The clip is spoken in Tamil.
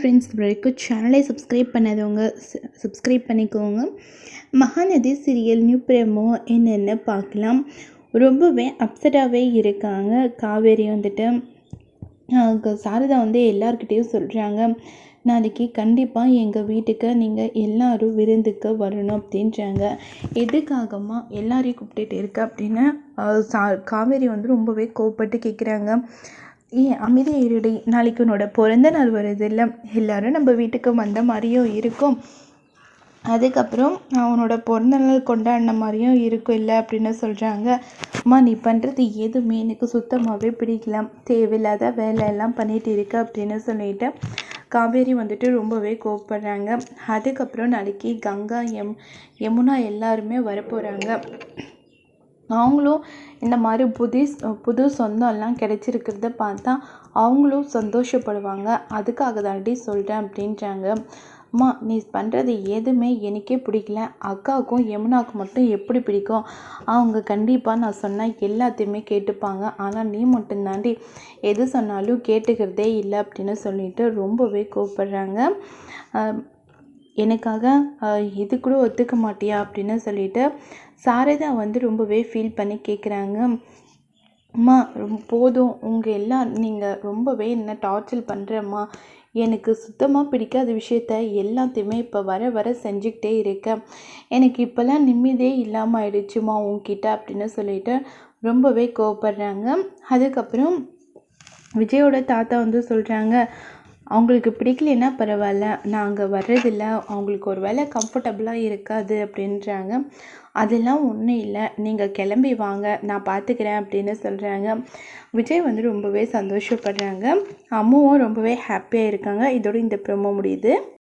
ஃப்ரெண்ட்ஸ், வரைக்கும் சேனலை சப்ஸ்கிரைப் பண்ணாதவங்க சப்ஸ்கிரைப் பண்ணிக்கோங்க. மகாநதி சீரியல் நியூ ப்ரோமோ என்னென்னு பார்க்கலாம். ரொம்பவே அப்செட்டாகவே இருக்காங்க காவேரி. வந்துட்டு சாரதா எல்லார்கிட்டேயும் சொல்கிறாங்க, நாளைக்கு கண்டிப்பாக எங்கள் வீட்டுக்கு நீங்கள் எல்லோரும் விருந்துக்கு வரணும் அப்படின்றாங்க. எதுக்காகமா எல்லாரையும் கூப்பிட்டுட்டு இருக்க அப்படின்னு காவேரி ரொம்பவே கோவப்பட்டு கேட்குறாங்க. ஏன் அமைதியாக இருடி, நாளைக்கு உன்னோட பிறந்த நாள் வருது இல்லை, எல்லோரும் நம்ம வீட்டுக்கு வந்த மாதிரியும் இருக்கும், அதுக்கப்புறம் அவனோட பிறந்த நாள் கொண்டாடின மாதிரியும் இருக்கும் இல்லை அப்படின்னு சொல்கிறாங்க. அம்மா, நீ பண்ணுறது எதுவுமே எனக்கு சுத்தமாகவே பிடிக்கல, தேவையில்லாத வேலையெல்லாம் பண்ணிகிட்டு இருக்க அப்படின்னு சொல்லிட்டு காவேரி ரொம்பவே கோவப்படுறாங்க. அதுக்கப்புறம் நாளைக்கு கங்கா யமுனா எல்லாருமே வரப்போகிறாங்க. அவங்களும் இந்த மாதிரி புது சொந்தம்லாம் கிடச்சிருக்கிறத பார்த்தா அவங்களும் சந்தோஷப்படுவாங்க. அதுக்காக தாண்டி சொல்கிறேன் அப்படின்றாங்க. அம்மா, நீ பண்ணுறது எதுவுமே எனக்கே பிடிக்கல, அக்காவுக்கும் யமுனாவுக்கு மட்டும் எப்படி பிடிக்கும், அவங்க கண்டிப்பாக நான் சொன்னால் எல்லாத்தையுமே கேட்டுப்பாங்க, ஆனால் நீ மட்டும் தாண்டி எது சொன்னாலும் கேட்டுக்கிறதே இல்லை அப்படின்னு சொல்லிட்டு ரொம்பவே கோவப்படுறாங்க. எனக்காக இது கூட ஒத்துக்க மாட்டியா அப்படின்னு சொல்லிட்டு சாரதா ரொம்பவே ஃபீல் பண்ணி கேட்குறாங்க. அம்மா, போதும், நீங்கள் ரொம்பவே என்ன டார்ச்சர் பண்ணுறம்மா, எனக்கு சுத்தமாக பிடிக்காத விஷயத்த எல்லாத்தையுமே இப்போ வர வர செஞ்சுக்கிட்டே இருக்கேன், எனக்கு இப்போல்லாம் நிம்மதியே இல்லாமல் ஆயிடுச்சுமா உங்ககிட்ட அப்படின்னு சொல்லிட்டு ரொம்பவே கோவப்படுறாங்க. அதுக்கப்புறம் விஜயோட தாத்தா சொல்கிறாங்க, அவங்களுக்கு பிடிக்கலன்னா பரவாயில்ல, நாங்கள் வர்றதில்ல, அவங்களுக்கு ஒரு வேளை கம்ஃபர்டபுளாக இருக்காது அப்படின்றாங்க. அதெல்லாம் ஒன்றும் இல்லை, நீங்கள் கிளம்பி வாங்க, நான் பார்த்துக்கிறேன் அப்படின்னு சொல்கிறாங்க. விஜய் ரொம்பவே சந்தோஷப்படுறாங்க. அம்மாவும் ரொம்பவே ஹாப்பியாக இருக்காங்க. இதோடு இந்த ப்ரோமோ முடியுது.